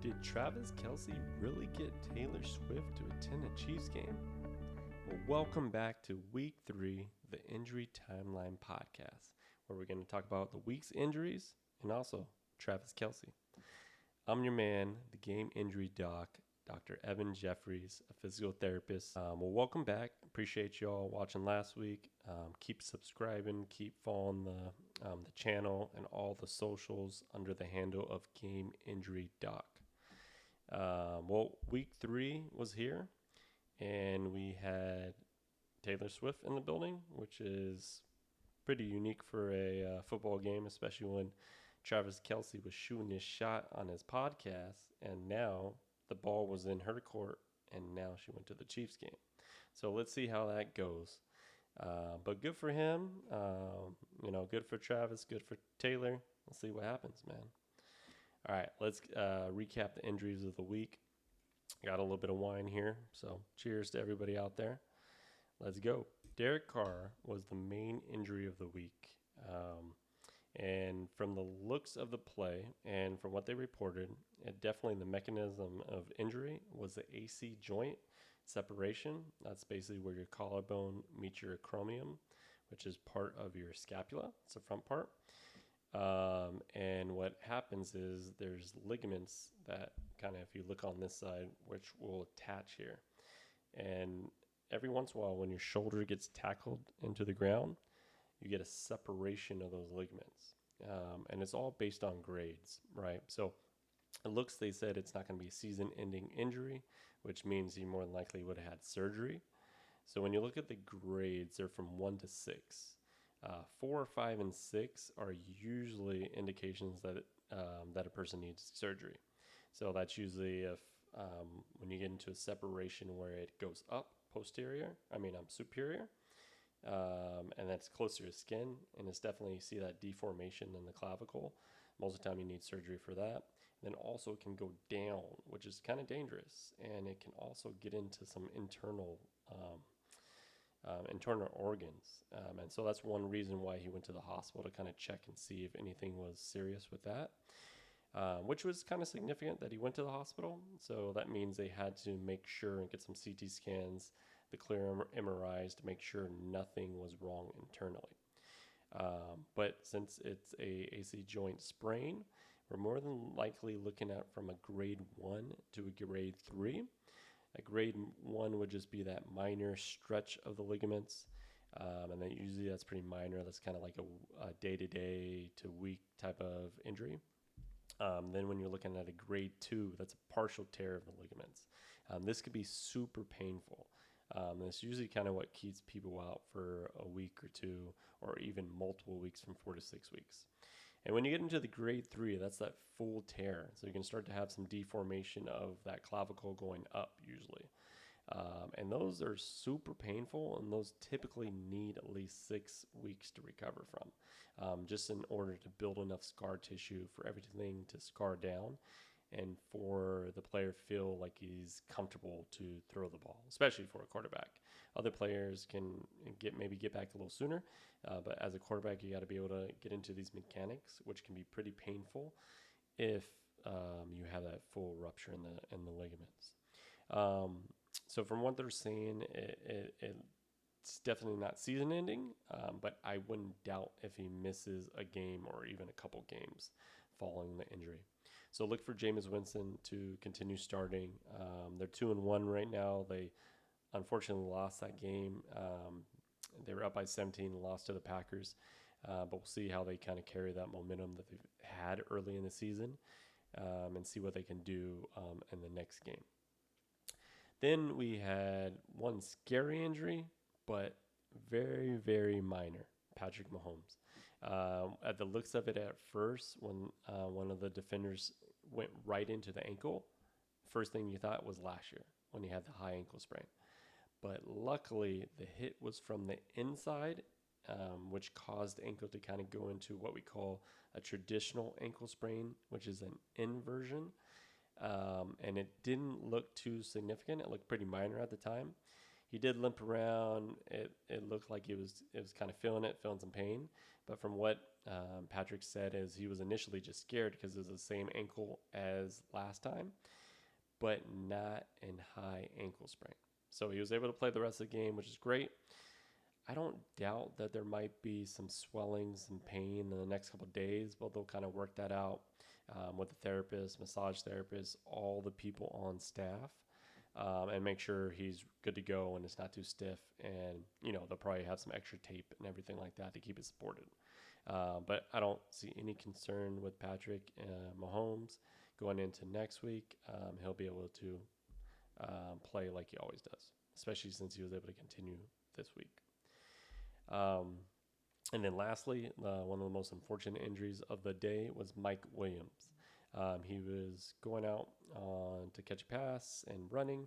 Did Travis Kelce really get Taylor Swift to attend a Chiefs game? Well, welcome back to Week 3, the Injury Timeline Podcast, where we're going to talk about the week's injuries and also Travis Kelce. I'm your man, the game injury doc, Dr. Evan Jeffries, a physical therapist. Welcome back. Appreciate y'all watching last week. Keep subscribing, keep following the channel and all the socials under the handle of Game Injury Doc. Week 3 was here, and we had Taylor Swift in the building, which is pretty unique for a football game, especially when Travis Kelce was shooting his shot on his podcast, and now the ball was in her court, and now she went to the Chiefs game. So let's see how that goes. But good for him. Good for Travis, good for Taylor. Let's see what happens, man. All right, let's recap the injuries of the week. Got a little bit of wine here, so cheers to everybody out there. Let's go. Derek Carr was the main injury of the week. And from the looks of the play and from what they reported, definitely the mechanism of injury was the AC joint separation. That's basically where your collarbone meets your acromion, which is part of your scapula. It's the front part. And what happens is there's ligaments that kind of, if you look on this side, which will attach here. And every once in a while, when your shoulder gets tackled into the ground, you get a separation of those ligaments. And it's all based on grades, right? So it looks, they said it's not going to be a season-ending injury, which means you more than likely would have had surgery. So when you look at the grades, they're from 1 to 6. 4, 5, and 6 are usually indications that that a person needs surgery. So that's usually if when you get into a separation where it goes up superior, and that's closer to skin, and it's definitely, you see that deformation in the clavicle. Most of the time you need surgery for that. And then also it can go down, which is kind of dangerous, and it can also get into some internal organs. And so that's one reason why he went to the hospital, to kind of check and see if anything was serious with that, which was kind of significant that he went to the hospital. So that means they had to make sure and get some CT scans, the clear MRIs, to make sure nothing was wrong internally. But since it's a AC joint sprain, we're more than likely looking at from a grade 1 to a grade 3. A grade 1 would just be that minor stretch of the ligaments, and then usually that's pretty minor. That's kind of like a day-to-day to week type of injury. Then when you're looking at a grade 2, that's a partial tear of the ligaments. This could be super painful. That's usually kind of what keeps people out for a week or two, or even multiple weeks, from 4 to 6 weeks. And when you get into the grade 3, that's that full tear. So you can start to have some deformation of that clavicle going up usually. And those are super painful, and those typically need at least 6 weeks to recover from, just in order to build enough scar tissue for everything to scar down and for the player to feel like he's comfortable to throw the ball, especially for a quarterback. Other players can maybe get back a little sooner, but as a quarterback, you got to be able to get into these mechanics, which can be pretty painful if you have that full rupture in the ligaments. So from what they're saying, it's definitely not season-ending, but I wouldn't doubt if he misses a game or even a couple games following the injury. So look for Jameis Winston to continue starting. They're 2-1 right now. They unfortunately lost that game. They were up by 17 and lost to the Packers. But we'll see how they kind of carry that momentum that they've had early in the season, and see what they can do in the next game. Then we had one scary injury, but very, very minor. Patrick Mahomes. At the looks of it at first, when one of the defenders went right into the ankle, first thing you thought was last year when he had the high ankle sprain. But luckily, the hit was from the inside, which caused the ankle to kind of go into what we call a traditional ankle sprain, which is an inversion. And it didn't look too significant. It looked pretty minor at the time. He did limp around. It looked like it was kind of feeling some pain. But from what Patrick said, is he was initially just scared because it was the same ankle as last time, but not in high ankle sprain. So he was able to play the rest of the game, which is great. I don't doubt that there might be some swellings and pain in the next couple of days, but they'll kind of work that out with the therapist, massage therapist, all the people on staff, and make sure he's good to go and it's not too stiff. And, they'll probably have some extra tape and everything like that to keep it supported. But I don't see any concern with Patrick Mahomes going into next week. He'll be able to play like he always does, especially since he was able to continue this week. Um, and then lastly, one of the most unfortunate injuries of the day was Mike Williams. He was going out to catch a pass and running,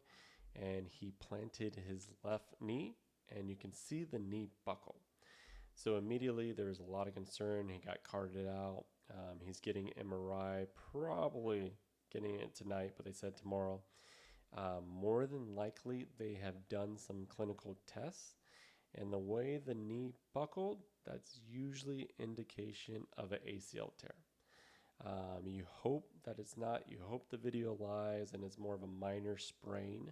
and he planted his left knee, and you can see the knee buckle. So immediately there was a lot of concern. He got carted out. He's getting MRI, probably getting it tonight, but they said tomorrow. More than likely, they have done some clinical tests, and the way the knee buckled, that's usually indication of an ACL tear. You hope that it's not. You hope the video lies and it's more of a minor sprain.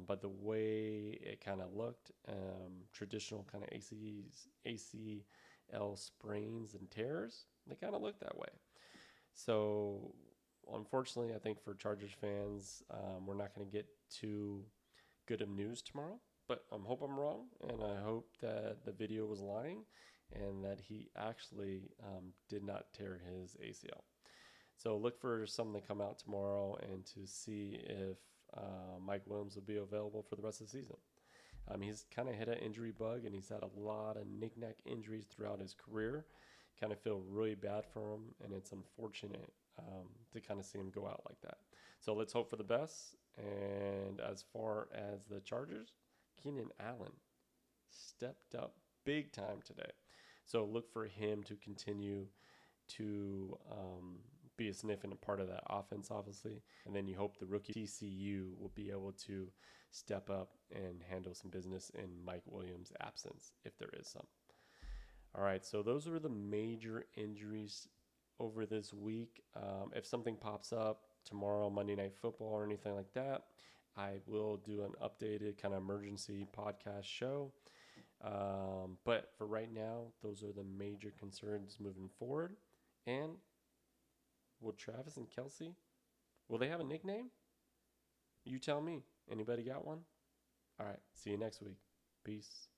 But the way it kind of looked, traditional kind of ACL sprains and tears, they kind of look that way. So, unfortunately, I think for Chargers fans, we're not going to get too good of news tomorrow. But I hope I'm wrong, and I hope that the video was lying and that he actually did not tear his ACL. So look for something to come out tomorrow and to see if Mike Williams will be available for the rest of the season. He's kind of hit an injury bug, and he's had a lot of knick-knack injuries throughout his career. Kind of feel really bad for him, and it's unfortunate to kind of see him go out like that. So let's hope for the best. And as far as the Chargers, Keenan Allen stepped up big time today. So look for him to continue to be a significant part of that offense, obviously. And then you hope the rookie TCU will be able to step up and handle some business in Mike Williams' absence, if there is some. All right, so those are the major injuries over this week. If something pops up tomorrow, Monday Night Football or anything like that, I will do an updated kind of emergency podcast show. But for right now, those are the major concerns moving forward. And will Travis and Kelce, will they have a nickname? You tell me. Anybody got one? All right. See you next week. Peace.